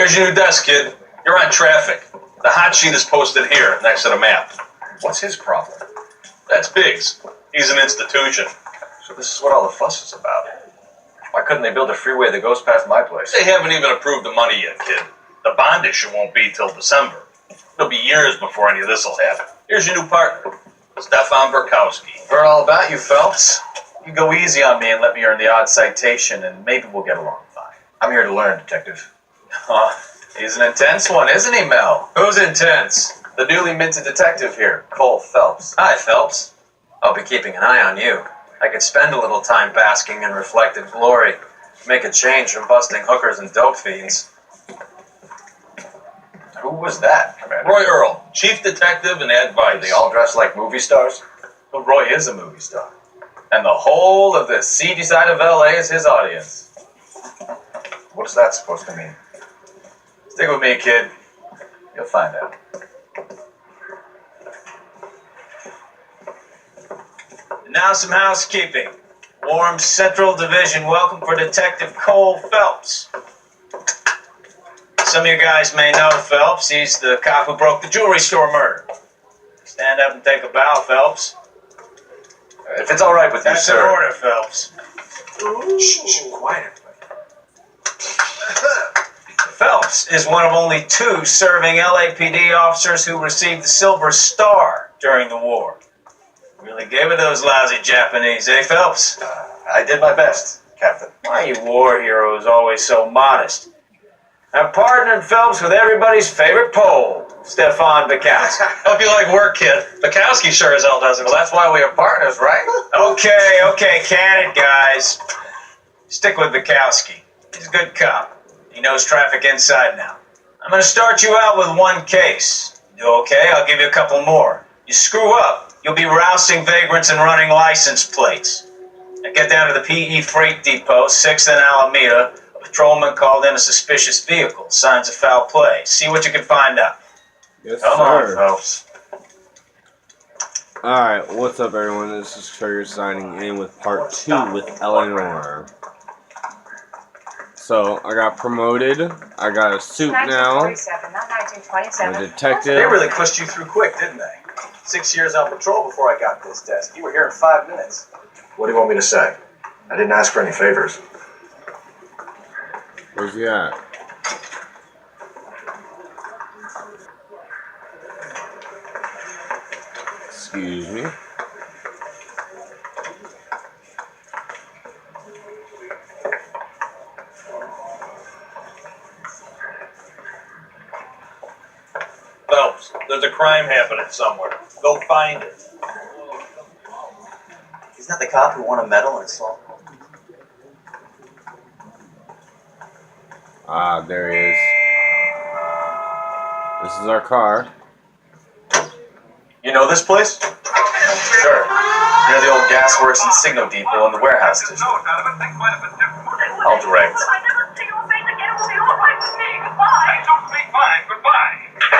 Here's your new desk, kid. You're on traffic. The hot sheet is posted here, next to the map. What's his problem? That's Biggs. He's an institution. So this is what all the fuss is about. Why couldn't they build a freeway that goes past my place? They haven't even approved the money yet, kid. The bond issue won't be till December. It'll be years before any of this will happen. Here's your new partner, Stefan Burkowski. Heard all about you, Phelps. You go easy on me and let me earn the odd citation, and maybe we'll get along fine. I'm here to learn, Detective. He's an intense one, isn't he, Mel? Who's intense? The newly minted detective here, Cole Phelps. Hi, Phelps. I'll be keeping an eye on you. I could spend a little time basking in reflected glory, make a change from busting hookers and dope fiends. Who was that, Commander? Roy Earl, chief detective and advice. Are they all dressed like movie stars? Well, Roy is a movie star. And the whole of the seedy side of LA is his audience. What is that supposed to mean? Stick with me, kid. You'll find out. Now some housekeeping. Warm Central Division welcome for Detective Cole Phelps. Some of you guys may know Phelps. He's the cop who broke the jewelry store murder. Stand up and take a bow, Phelps. If it's all right with you, sir. That's an order, Phelps. Shh, quiet, everybody. Phelps is one of only 2 serving LAPD officers who received the Silver Star during the war. Really gave it those lousy Japanese, eh, Phelps? I did my best, Captain. Why are you war heroes always so modest? I've partnered Phelps with everybody's favorite Pole, Stefan Burkowski. Hope you like work, kid. Bukowski sure as hell doesn't. Well, that's why we are partners, right? Okay, can it, guys. Stick with Burkowski. He's a good cop. He knows traffic inside now. I'm going to start you out with 1 case. You do okay? I'll give you a couple more. You screw up, you'll be rousting vagrants and running license plates. Now get down to the PE Freight Depot, 6th and Alameda. A patrolman called in a suspicious vehicle. Signs of foul play. See what you can find out. Yes, Come sir. on, Phelps. Alright, what's up, everyone? This is Trigger signing in with part 2 with Noire. So, I got promoted. I got a suit now. I'm a detective. They really pushed you through quick, didn't they? 6 years on patrol before I got this desk. You were here in 5 minutes. What do you want me to say? I didn't ask for any favors. Where's he at? Excuse me. Phelps, there's a crime happening somewhere. Go find it. He's not the cop who won a medal in assault. Ah, there he is. This is our car. You know this place? Sure. Near the old gasworks and Signo Depot in the warehouse district. I'll direct.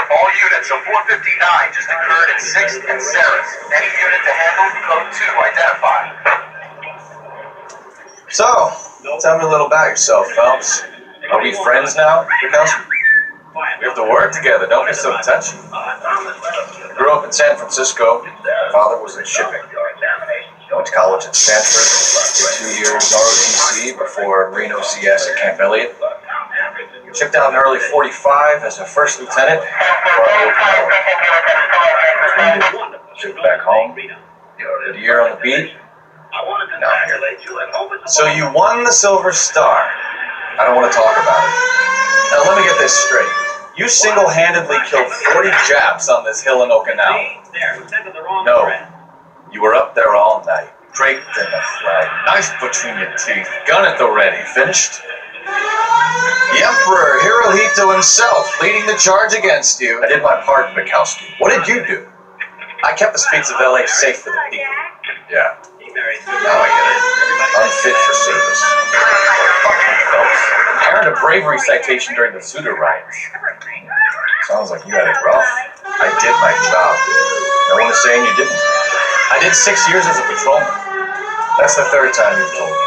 All units, so 459 just occurred at 6th and Sarah's. Any unit to handle, code 2, identify. So, tell me a little about yourself, Phelps. Are we friends now, Burkowski? We have to work together, don't be so touchy. Grew up in San Francisco. My father was in shipping. Went to college at Stanford. Did 2 years ROTC before Reno CS at Camp Elliott. Checked out in early 45 as a first lieutenant before I opened. Shipped back home. Did a year on the beat. Now I'm here. So you won the Silver Star. I don't want to talk about it. Now let me get this straight. You single-handedly killed 40 Japs on this hill in Okinawa. No. You were up there all night, draped in the flag, knife between your teeth, gun at the ready. Finished? The Emperor Hirohito himself leading the charge against you. I did my part, Bukowski. What did you do? I kept the streets of LA safe for the people. Yeah. Now I get it. Unfit for service. Fuck you, Phelps. I earned a bravery citation during the Zuda riots. Sounds like you had it rough. I did my job. No one is saying you didn't. I did 6 years as a patrolman. That's the 3rd time you've told me.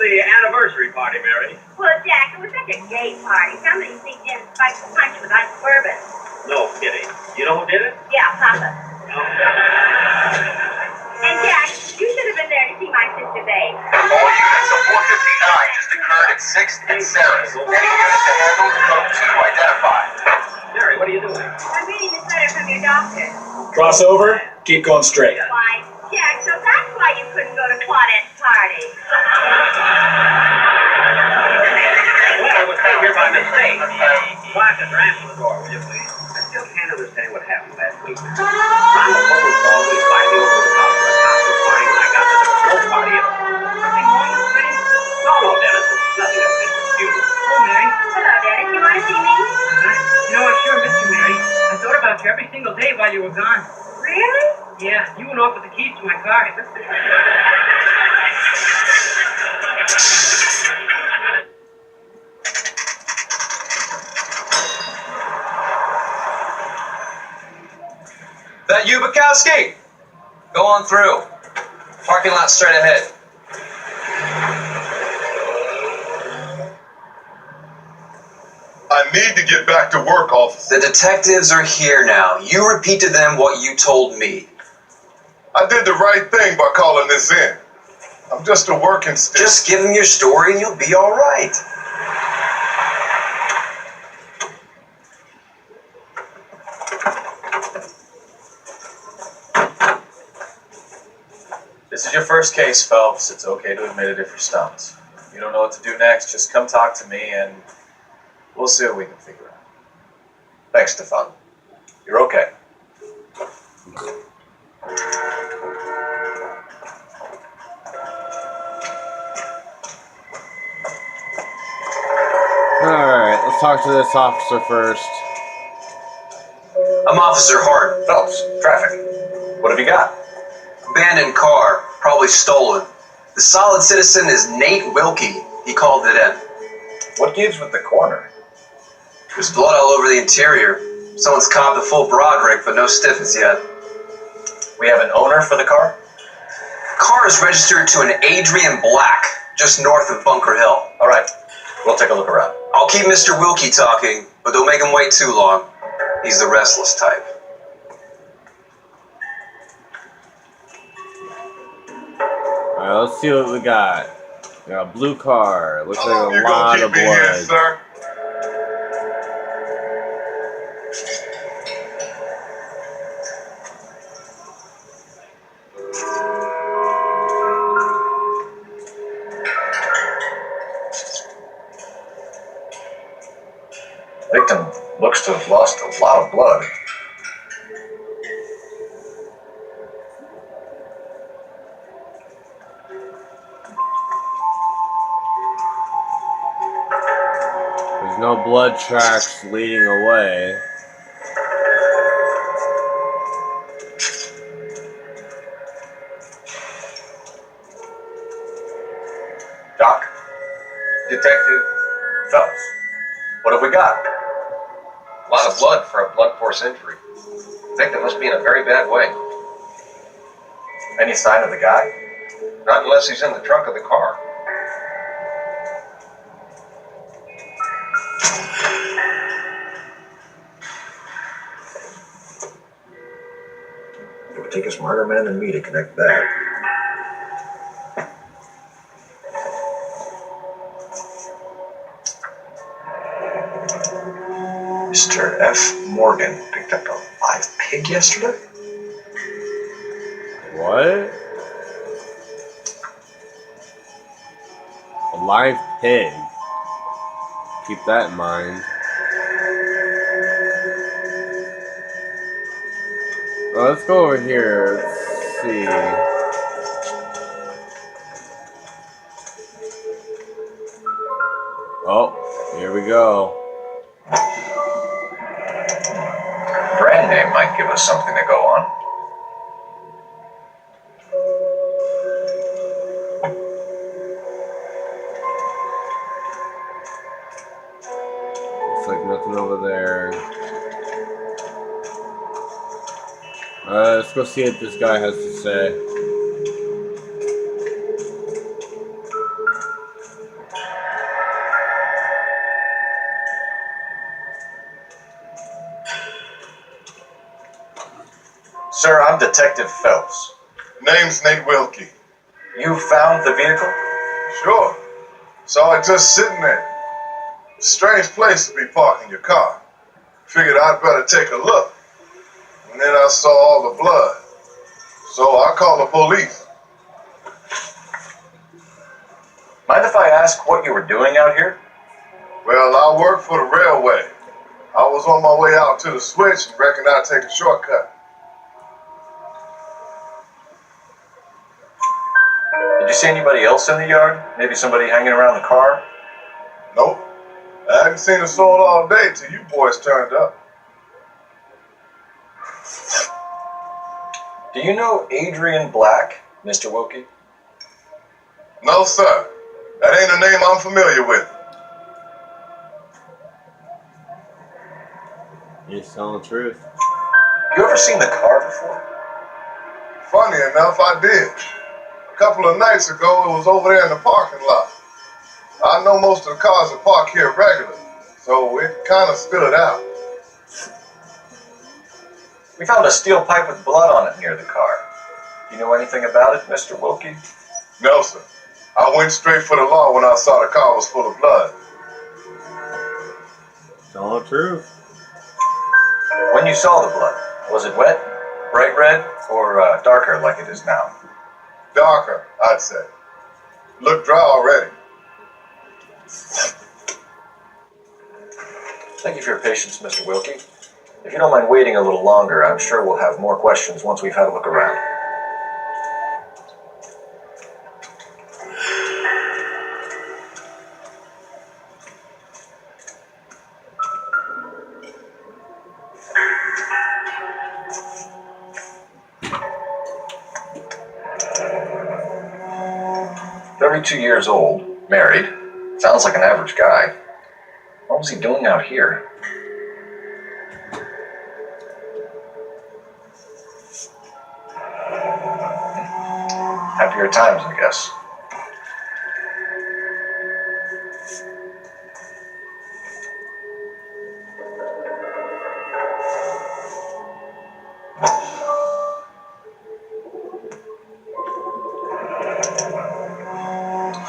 the anniversary party, Mary? Well, Jack, it was such a gay party. Somebody sneaked in and spiked the punch with Ike bourbon. No kidding. You know who did it? Yeah, Papa. And Jack, you should have been there to see my sister Babe. All units of 459 just occurred at 6th and Sarah's. Any unit to handle, code 2 identified. Mary, what are you doing? I'm reading this letter from your doctor. Cross over. Keep going straight. Why, Jack, so that's why you couldn't go to Claudette's party. Well, I was sitting here by mistake. Quiet and answer the door, will you please? I still can't understand what happened last week. Ronald Holmes called me, invited me over to the house for a cocktail party when I got to the party at all. Nothing wrong with me? No, Dennis. It's nothing of interest to you. Oh, Mary. Hello, Dennis. You want to see me? You know, I sure miss you, Mary. I thought about you every single day while you were gone. Really? Yeah, you went off with the keys to my car. That you, Bukowski? Go on through. Parking lot straight ahead. I need to get back to work, officer. The detectives are here now. You repeat to them what you told me. I did the right thing by calling this in. I'm just a working stick. Just give them your story and you'll be all right. This is your first case, Phelps. It's okay to admit it if you're stumped. If you don't know what to do next, just come talk to me and we'll see what we can figure out. Thanks, Stefan. You're okay. Alright, let's talk to this officer first. I'm Officer Hart. Phelps, traffic. What have you got? Abandoned car, probably stolen. The solid citizen is Nate Wilkie. He called it in. What gives with the coroner? There's blood all over the interior. Someone's copped a full Broderick, but no stiffness yet. We have an owner for the car? Car is registered to an Adrian Black, just north of Bunker Hill. All right, we'll take a look around. I'll keep Mr. Wilkie talking, but don't make him wait too long. He's the restless type. Alright, let's see what we got. We got a blue car. Looks How long like you a gonna lot keep of me here, blood. sir? Victim looks to have lost a lot of blood. There's no blood tracks leading away. Doc? Detective Phelps. What have we got? A lot of blood for a blunt force injury. Victim must be in a very bad way. Any sign of the guy? Not unless he's in the trunk of the car. It would take a smarter man than me to connect that. Mr. F. Morgan picked up a live pig yesterday? What? A live pig. Keep that in mind. Well, let's go over here. Let's see. Oh, here we go. Brand name might give us something to go on. Looks like nothing over there. Let's go see what this guy has to say. Sir, I'm Detective Phelps. Name's Nate Wilkie. You found the vehicle? Sure. Saw it just sitting there. Strange place to be parking your car. Figured I'd better take a look. And then I saw all the blood. So I called the police. Mind if I ask what you were doing out here? Well, I work for the railway. I was on my way out to the switch and reckoned I'd take a shortcut. Did you see anybody else in the yard? Maybe somebody hanging around the car? Nope. I hadn't seen a soul all day till you boys turned up. Do you know Adrian Black, Mr. Wilkie? No, sir. That ain't a name I'm familiar with. He's telling the truth. You ever seen the car before? Funny enough, I did. A couple of nights ago, it was over there in the parking lot. I know most of the cars that park here regularly, so it kind of stood out. We found a steel pipe with blood on it near the car. Do you know anything about it, Mr. Wilkie? No, sir. I went straight for the law when I saw the car was full of blood. Telling the truth. When you saw the blood, was it wet, bright red, or darker like it is now? Darker, I'd say. Looked dry already. Thank you for your patience, Mr. Wilkie. If you don't mind waiting a little longer, I'm sure we'll have more questions once we've had a look around. "32 years old, married. Sounds like an average guy. What was he doing out here?" Happier times, I guess.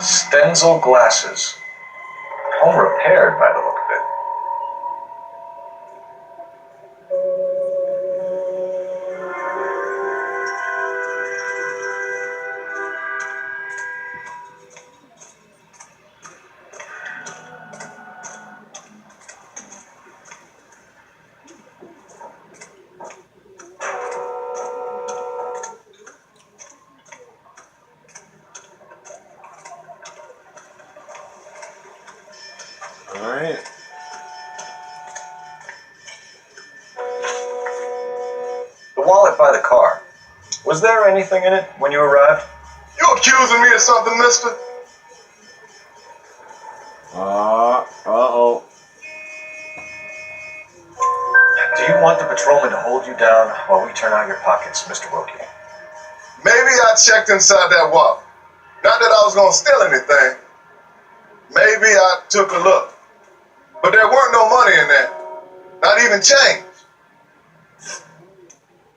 Stenzel glasses. Home repaired by the look of it. Alright. The wallet by the car. Was there anything in it when you arrived? You accusing me of something, mister? Uh-oh. Do you want the patrolman to hold you down while we turn out your pockets, Mr. Wilkie? Maybe I checked inside that wallet. Not that I was gonna steal anything. Maybe I took a look. But there weren't no money in there. Not even change.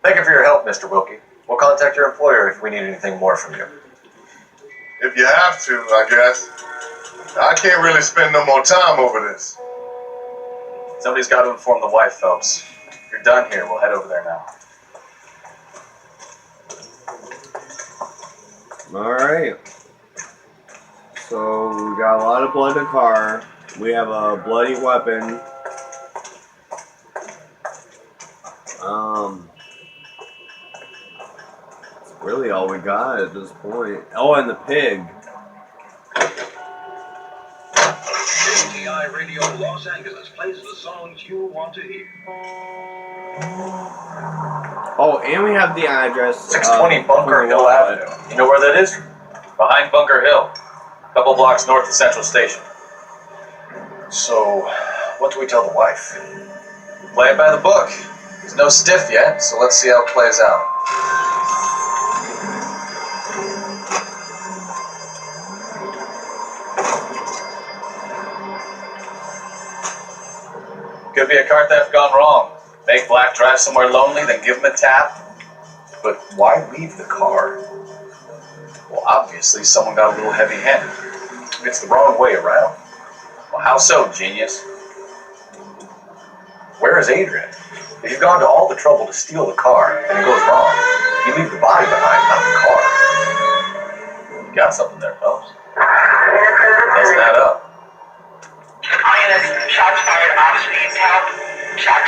Thank you for your help, Mr. Wilkie. We'll contact your employer if we need anything more from you. If you have to, I guess. I can't really spend no more time over this. Somebody's got to inform the wife, Phelps. If you're done here, we'll head over there now. Alright. So, we got a lot of blood in the car. We have a bloody weapon. That's really all we got at this point. Oh, and the pig. KTI Radio Los Angeles plays the songs you want to hear. Oh, and we have the address. 620 Bunker Hill Avenue. You know where that is? Behind Bunker Hill. A couple blocks north of Central Station. So, what do we tell the wife? Play it by the book. He's no stiff yet, so let's see how it plays out. Could be a car theft gone wrong. Make Black drive somewhere lonely, then give him a tap. But why leave the car? Well, obviously someone got a little heavy-handed. It's the wrong way around. Well, how so, genius? Where is Adrian? If you've gone to all the trouble to steal the car and it goes wrong, you leave the body behind, not the car. You got something there, folks. Doesn't add up. Shots fired off speed help. Shots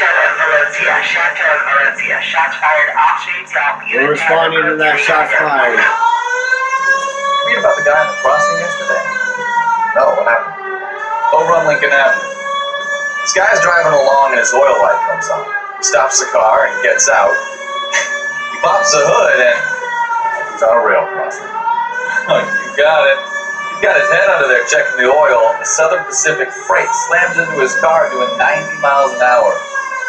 fired off speed help. We're responding to that shot fired. Read about the guy on the crossing yesterday? No, what happened? Oh, run Lincoln Avenue. This guy's driving along and his oil light comes on. He stops the car and gets out. He pops the hood and he's on a rail crossing. Oh, you got it. He got his head under there checking the oil. The Southern Pacific Freight slams into his car doing 90 miles an hour.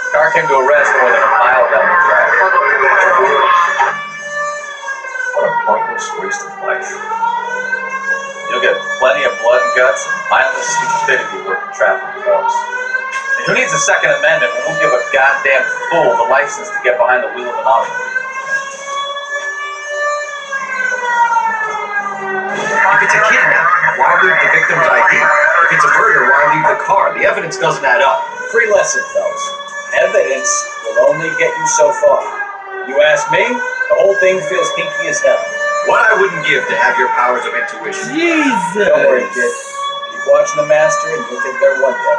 The car came to a rest more than a mile down the track. What a pointless waste of life. You'll get plenty of blood and guts and mindless stupidity working traffic, folks. And who needs a Second Amendment when we'll give a goddamn fool the license to get behind the wheel of an automobile? If it's a kidnap, why leave the victim's ID? If it's a murder, why leave the car? The evidence doesn't add up. Free lesson, fellas. Evidence will only get you so far. You ask me, the whole thing feels hinky as hell. What I wouldn't give to have your powers of intuition. Jesus! Don't worry, kid. Keep watching the master and you'll get there one day.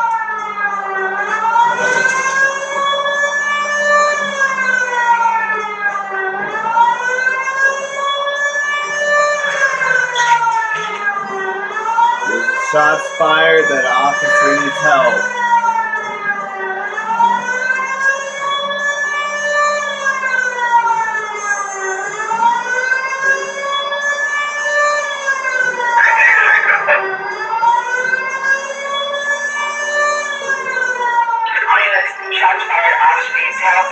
Shots fired, that officer needs help. Shots fired off speed help.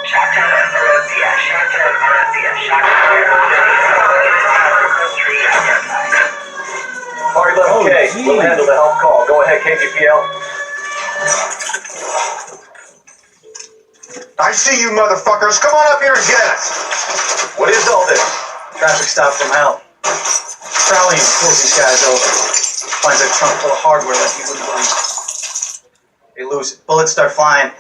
Shot down on Valencia. Shot down on Valencia. Shot fired off speed help. Car 11K, we'll handle the help call. Go ahead, KGPL. I see you motherfuckers. Come on up here and get us. What is all this? Traffic stop from hell. Crowley pulls these guys over. Finds a trunk full of hardware that he wouldn't believe. They lose it. Bullets start flying,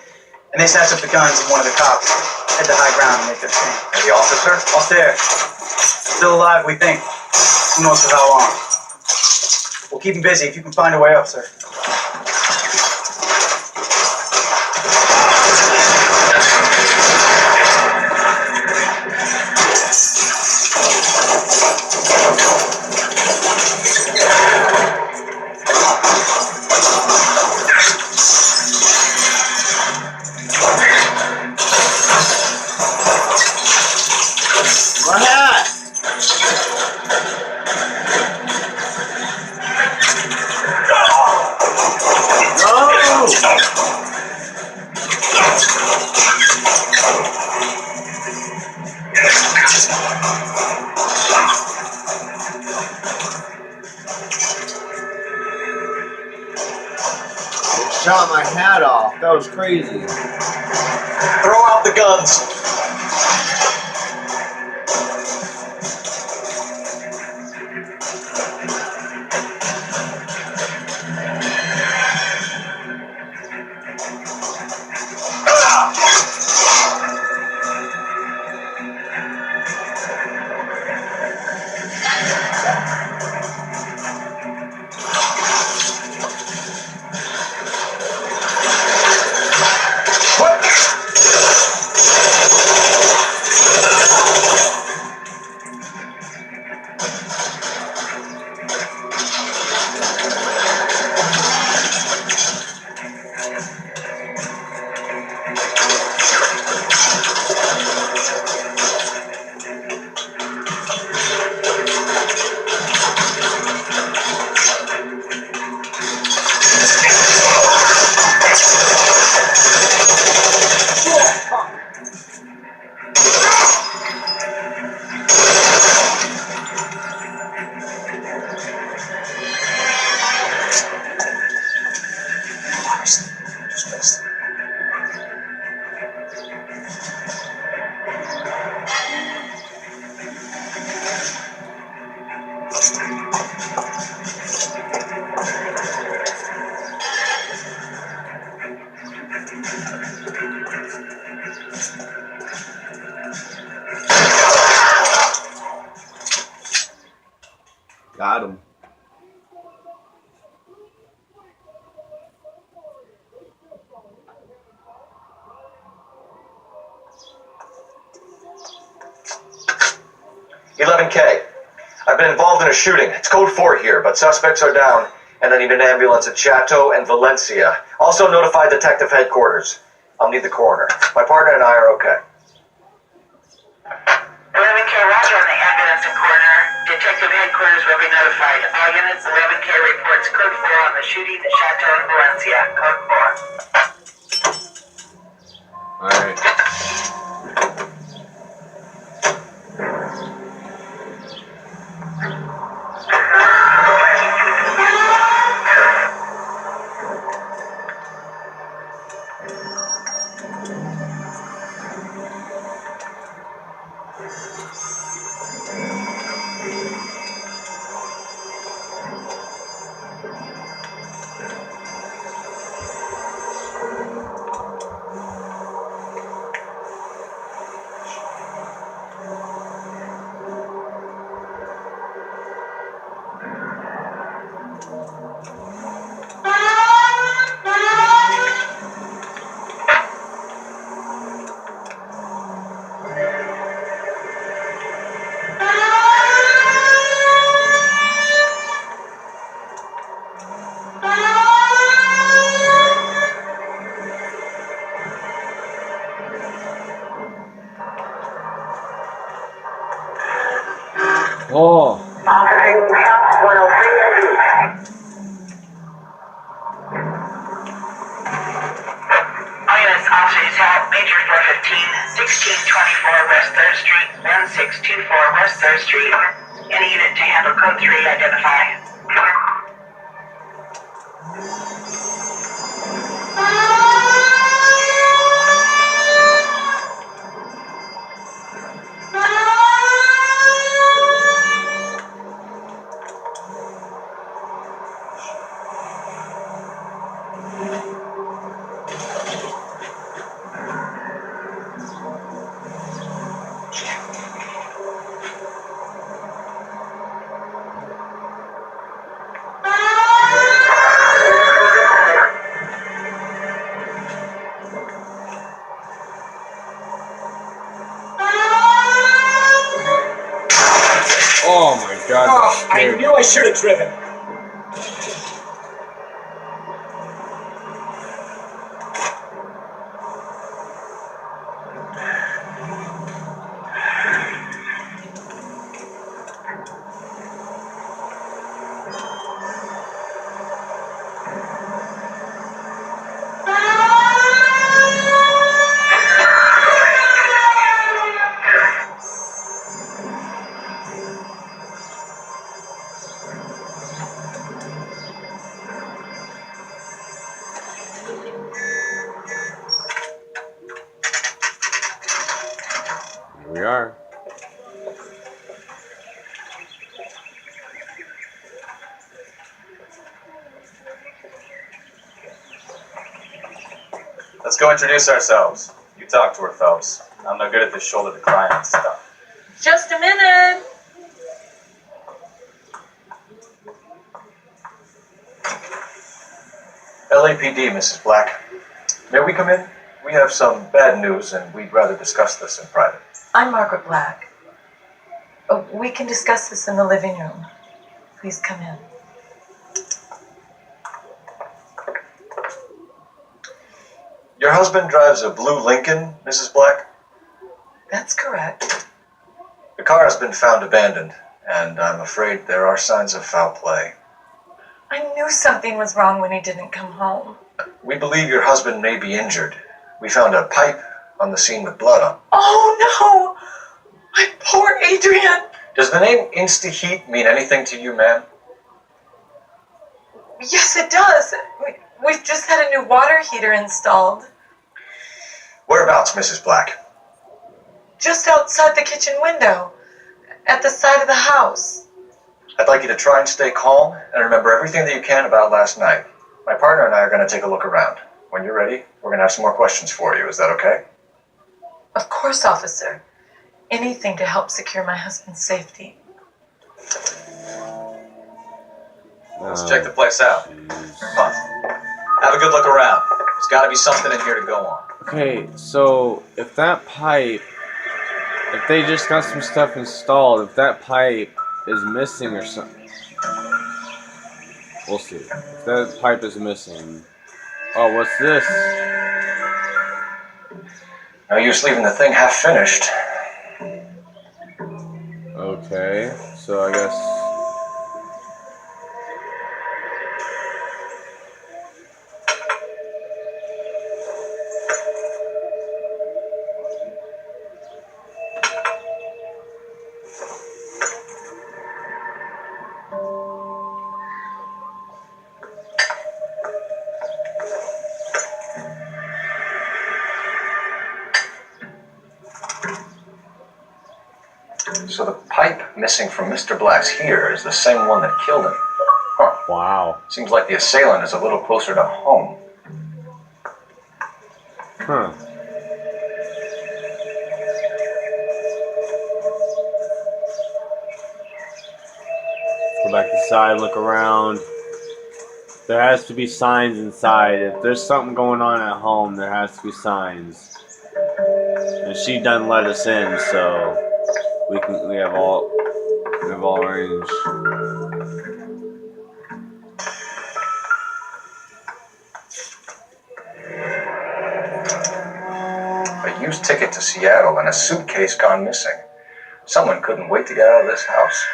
and they snatch up the guns of one of the cops. Head to high ground and make their stand. And the officer? Off there. Still alive, we think. Who knows for how long. We'll keep him busy if you can find a way up, sir. Shot my hat off. That was crazy. Throw out the guns. 11K. I've been involved in a shooting. It's code 4 here, but suspects are down, and I need an ambulance at Chateau and Valencia. Also notify detective headquarters. I'll need the coroner. My partner and I are okay. 11K, roger on the ambulance and coroner. Detective headquarters will be notified. All units, 11K reports code 4 on the shooting at Chateau and Valencia. Code 4. Alright. Oh. Officers help Major 415, 1624 West 3rd Street, 1624 West 3rd Street. Any unit to handle code 3, identify. Oh my god. Oh, I knew I should have driven. Here we are. Let's go introduce ourselves. You talk to her, Phelps. I'm no good at this shoulder to cry on stuff. Just a minute. LAPD, Mrs. Black. May we come in? We have some bad news, and we'd rather discuss this in private. I'm Margaret Black. Oh, we can discuss this in the living room. Please come in. Your husband drives a blue Lincoln, Mrs. Black? That's correct. The car has been found abandoned, and I'm afraid there are signs of foul play. I knew something was wrong when he didn't come home. We believe your husband may be injured. We found a pipe on the scene with blood on it. Oh no! My poor Adrian! Does the name Insta-Heat mean anything to you, ma'am? Yes, it does. We've just had a new water heater installed. Whereabouts, Mrs. Black? Just outside the kitchen window, at the side of the house. I'd like you to try and stay calm and remember everything that you can about last night. My partner and I are going to take a look around. When you're ready, we're going to have some more questions for you. Is that okay? Of course, officer. Anything to help secure my husband's safety. Let's check the place out. Come on. Have a good look around. There's got to be something in here to go on. Okay, so if that pipe If they just got some stuff installed, if that pipe is missing or something, we'll see. If that pipe is missing, oh, what's this? No use leaving the thing half finished. Okay, so I guess. So the pipe missing from Mr. Black's here is the same one that killed him. Huh. Wow. Seems like the assailant is a little closer to home. Huh. Go back inside, look around. There has to be signs inside. If there's something going on at home, there has to be signs. And she done let us in, so we have all range. A used ticket to Seattle and a suitcase gone missing. Someone couldn't wait to get out of this house.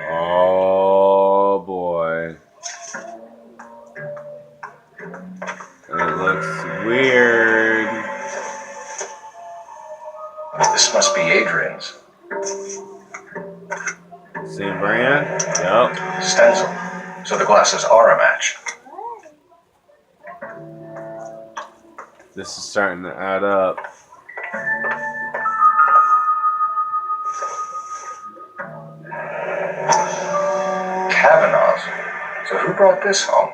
Oh boy. It looks weird. This must be Adrian's. Same brand? Yep. Stencil. So the glasses are a match. This is starting to add up. Kavanaugh's. So who brought this home?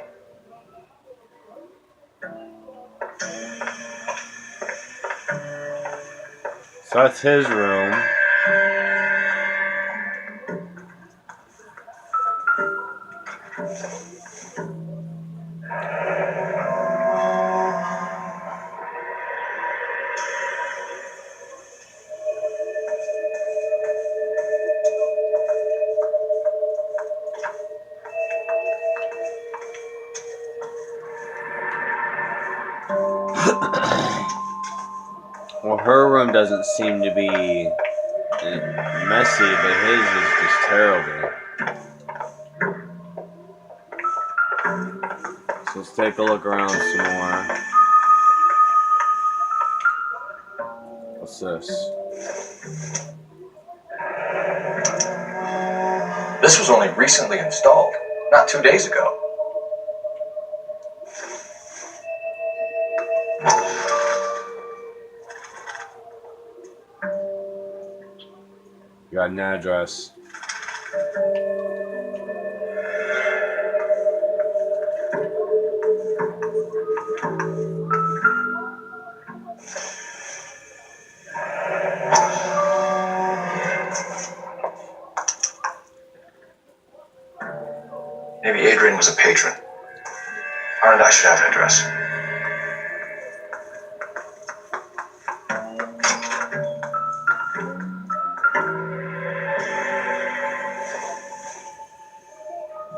So that's his room. Well, her room doesn't seem to be messy, but his is just terrible. So let's take a look around some more. What's this? This was only recently installed, not 2 days ago. You got an address. Maybe Adrian was a patron. R and I should have an address.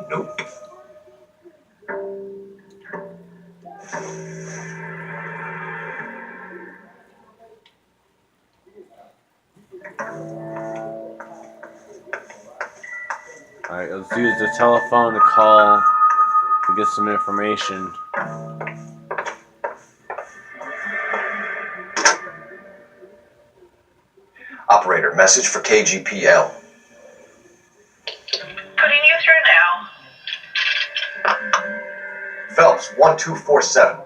Nope. Alright, let's use the telephone to call to get some information. Operator, message for KGPL. Putting you through now. Phelps, 1247.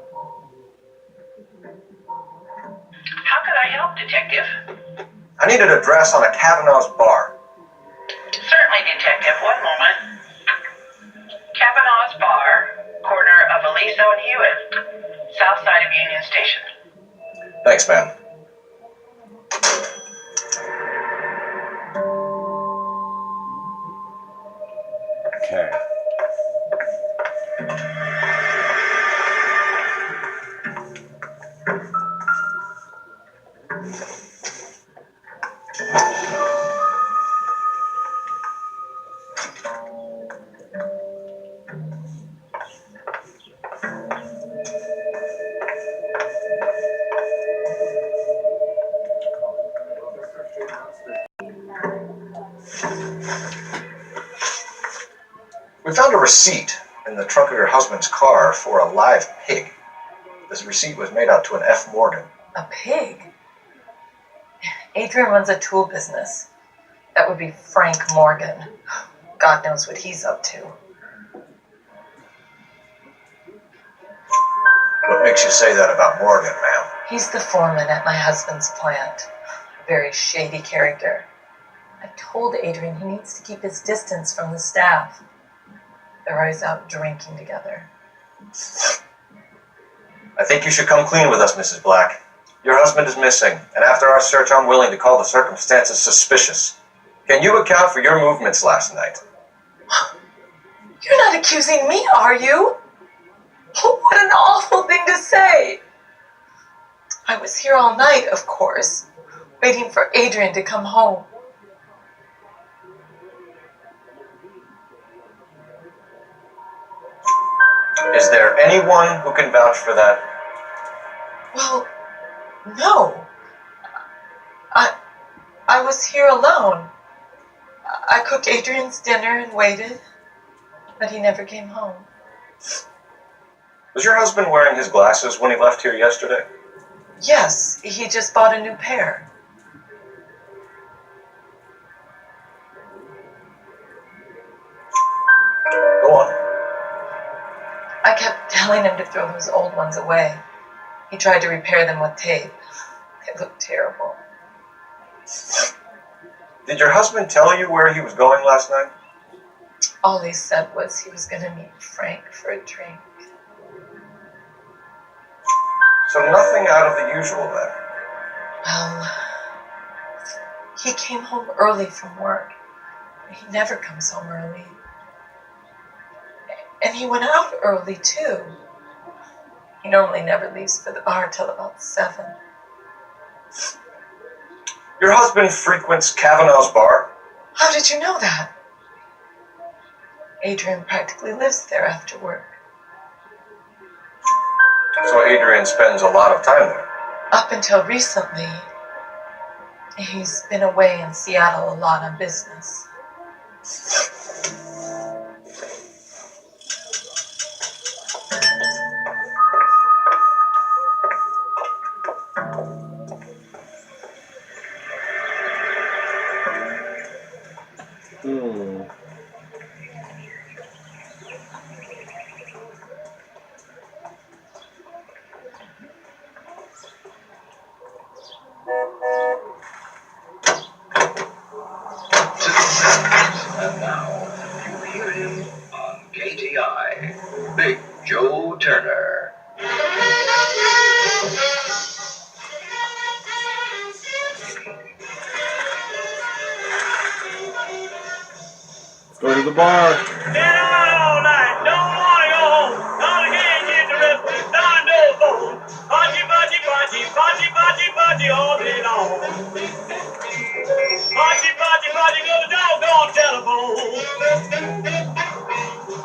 How could I help, Detective? I need an address on a Kavanaugh's bar. Certainly, Detective. One moment. Kavanaugh's Bar, corner of Aliso and Hewitt, south side of Union Station. Thanks, ma'am. Okay. receipt in the trunk of your husband's car for a live pig. This receipt was made out to an F. Morgan. A pig? Adrian runs a tool business. That would be Frank Morgan. God knows what he's up to. What makes you say that about Morgan, ma'am? He's the foreman at my husband's plant. A very shady character. I told Adrian he needs to keep his distance from the staff. They're always out drinking together. I think you should come clean with us, Mrs. Black. Your husband is missing, and after our search, I'm willing to call the circumstances suspicious. Can you account for your movements last night? You're not accusing me, are you? What an awful thing to say. I was here all night, of course, waiting for Adrian to come home. Is there anyone who can vouch for that? Well, no. I was here alone. I cooked Adrian's dinner and waited, but he never came home. Was your husband wearing his glasses when he left here yesterday? Yes, he just bought a new pair. Go on. I kept telling him to throw those old ones away. He tried to repair them with tape. They looked terrible. Did your husband tell you where he was going last night? All he said was he was going to meet Frank for a drink. So nothing out of the usual then? Well, he came home early from work. He never comes home early. And he went out early, too. He normally never leaves for the bar till about 7. Your husband frequents Kavanaugh's bar? How did you know that? Adrian practically lives there after work. So Adrian spends a lot of time there? Up until recently, he's been away in Seattle a lot on business. And now, you hear him on KTI, Big Joe Turner. Let's go to the bar. Been around all night, don't wanna go home. Not again, get the rest of the darn door phone. Party, party, party, party, party, party all day long. Party, party, party, go the doggone telephone.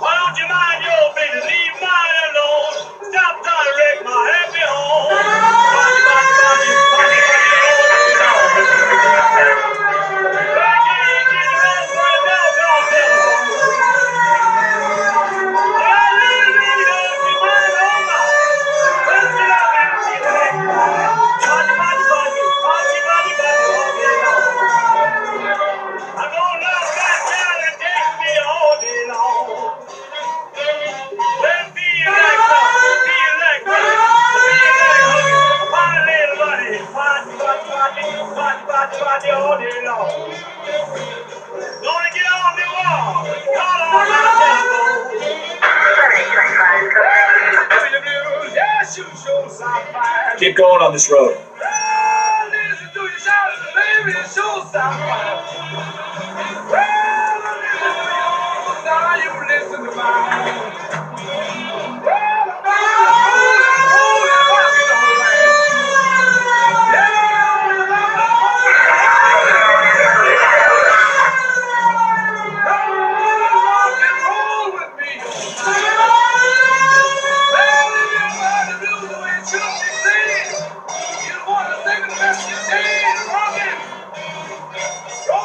Why don't you mind your business, leave mine alone. Stop trying to wreck my happy home. Party, party, party, party, party all day long. I can't get the rest of the doggone telephone. All day long. Gonna get on the wall, call on my telephone. Baby, the blues, yeah, shoot, show some fire. Keep going on this road. Well, listen to your shout, baby, show some fire. Well, listen to yours, now you listen to mine. Well, hold it, rock it all right. Rock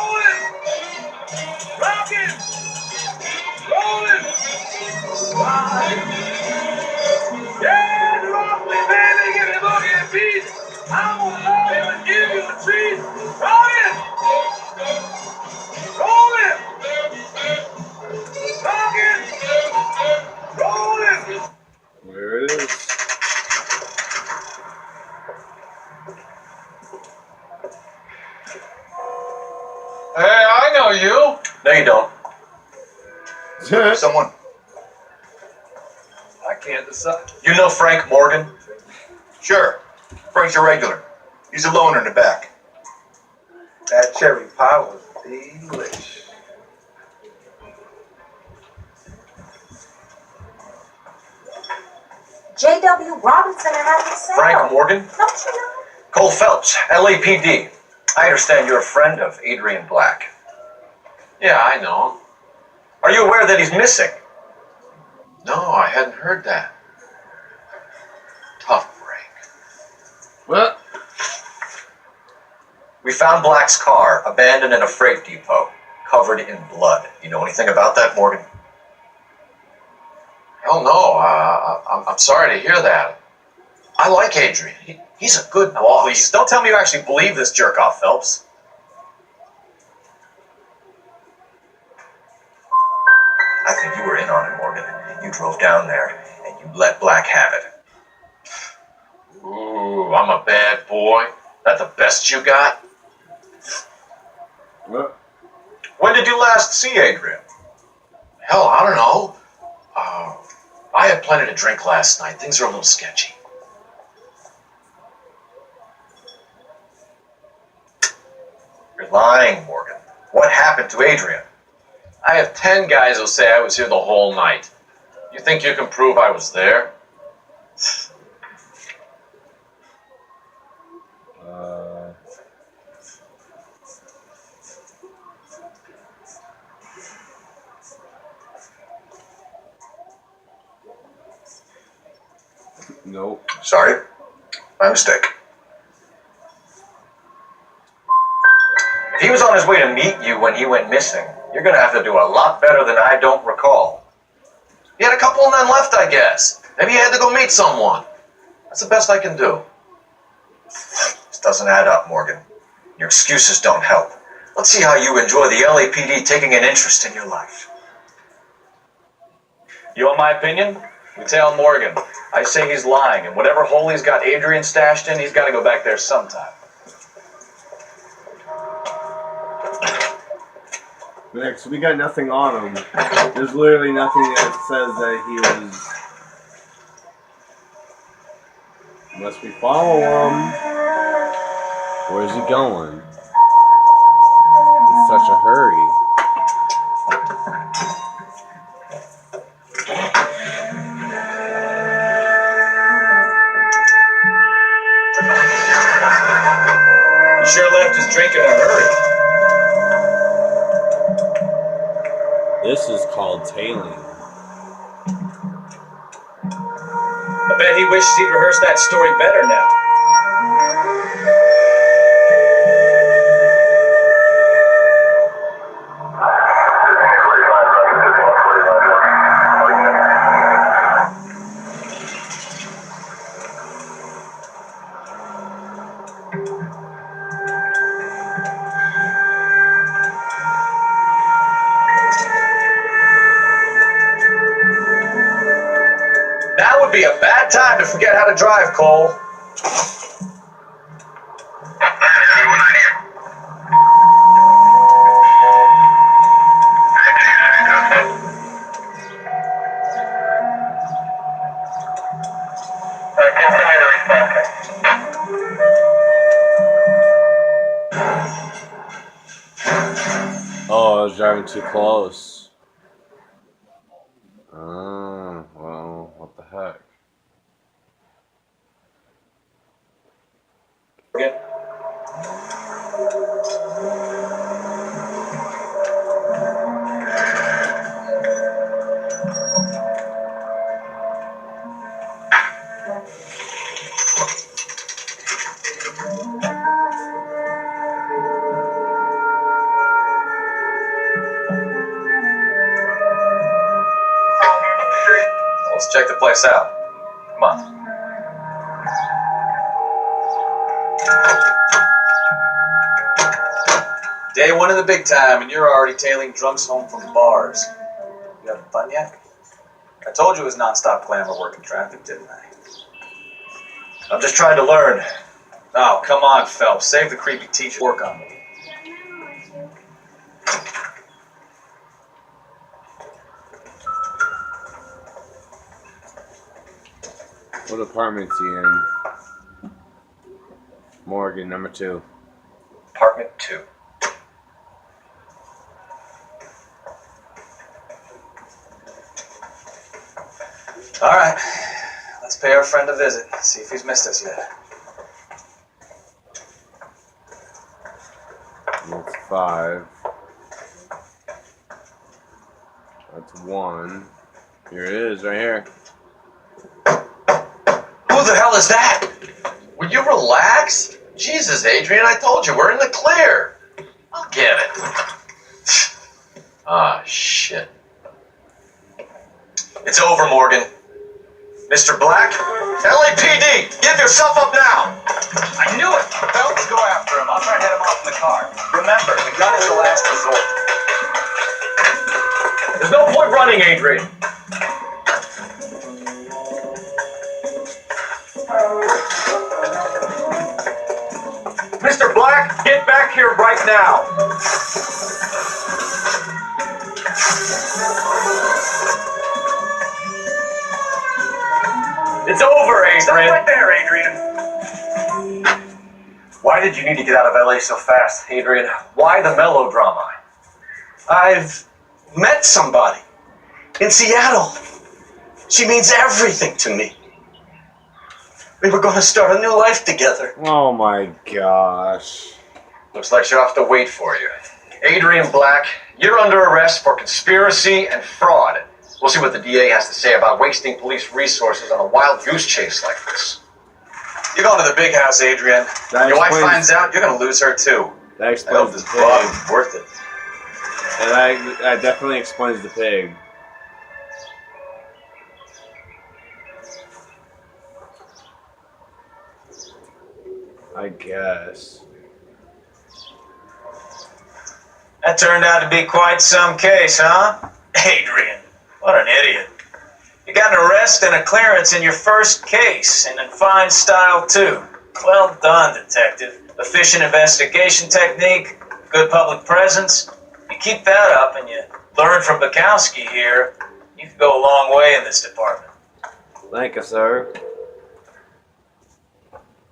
Someone? I can't decide. You know Frank Morgan? Sure. Frank's a regular. He's a loner in the back. That cherry pie was delish. J.W. Robinson had his sale. Frank Morgan? Don't you know? Cole Phelps, LAPD. I understand you're a friend of Adrian Black. Yeah, I know him. Are you aware that he's missing? No, I hadn't heard that. Tough break. What? We found Black's car abandoned in a freight depot, covered in blood. You know anything about that, Morgan? Hell no. I'm sorry to hear that. I like Adrian. He's a good boss. Please, don't tell me you actually believe this jerk-off, Phelps. I think you were in on it, Morgan. You drove down there, and you let Black have it. Ooh, I'm a bad boy. That the best you got? What? When did you last see Adrian? Hell, I don't know. I had plenty to drink last night. Things are a little sketchy. You're lying, Morgan. What happened to Adrian? I have 10 guys who say I was here the whole night. You think you can prove I was there? Nope. Sorry. My mistake. If he was on his way to meet you when he went missing, you're gonna have to do a lot better than I don't recall. He had a couple of men left, I guess. Maybe he had to go meet someone. That's the best I can do. This doesn't add up, Morgan. Your excuses don't help. Let's see how you enjoy the LAPD taking an interest in your life. You want my opinion? We tell Morgan. I say he's lying, and whatever hole he's got Adrian stashed in, he's got to go back there sometime. Next, we got nothing on him. There's literally nothing that says that he was. Unless we follow him. Where's he going? In such a hurry. He sure left his drink in a hurry. This is called tailing. I bet he wishes he'd rehearsed that story better now. Now would be a bad time to forget how to drive, Cole. Oh, I was driving too close. Oh, well, what the heck? Let's check the place out. Come on. Day one of the big time, and you're already tailing drunks home from bars. You having fun yet? I told you it was non-stop glamour work in traffic, didn't I? I'm just trying to learn. Oh, come on, Phelps. Save the creepy teacher. Work on me. What apartment's he in? Morgan, number 2. Apartment 2. All right, let's pay our friend a visit. See if he's missed us yet. That's 5. That's 1. Here it is, right here. Who the hell is that? Will you relax? Jesus, Adrian, I told you, we're in the clear. I'll get it. Ah, shit. It's over, Morgan. Mr. Black? LAPD, give yourself up now! I knew it! Well, let's go after him. I'll try and head him off in the car. Remember, the gun is the last resort. There's no point running, Adrian. Mr. Black, get back here right now. It's over, Adrian. Stop right there, Adrian. Why did you need to get out of LA so fast, Adrian? Why the melodrama? I've met somebody in Seattle. She means everything to me. We were going to start a new life together. Oh my gosh. Looks like she'll have to wait for you. Adrian Black, you're under arrest for conspiracy and fraud. We'll see what the DA has to say about wasting police resources on a wild goose chase like this. You're going to the big house, Adrian. When your wife finds out, you're going to lose her too. That I explains hope the this Bob is pig. worth it. And that definitely explains the pig. I guess. That turned out to be quite some case, huh? Adrian, what an idiot. You got an arrest and a clearance in your first case, and in fine style, too. Well done, detective. Efficient investigation technique, good public presence. You keep that up and you learn from Bukowski here, you can go a long way in this department. Thank you, sir.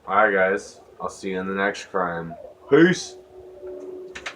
Alright, guys. I'll see you in the next crime. Peace.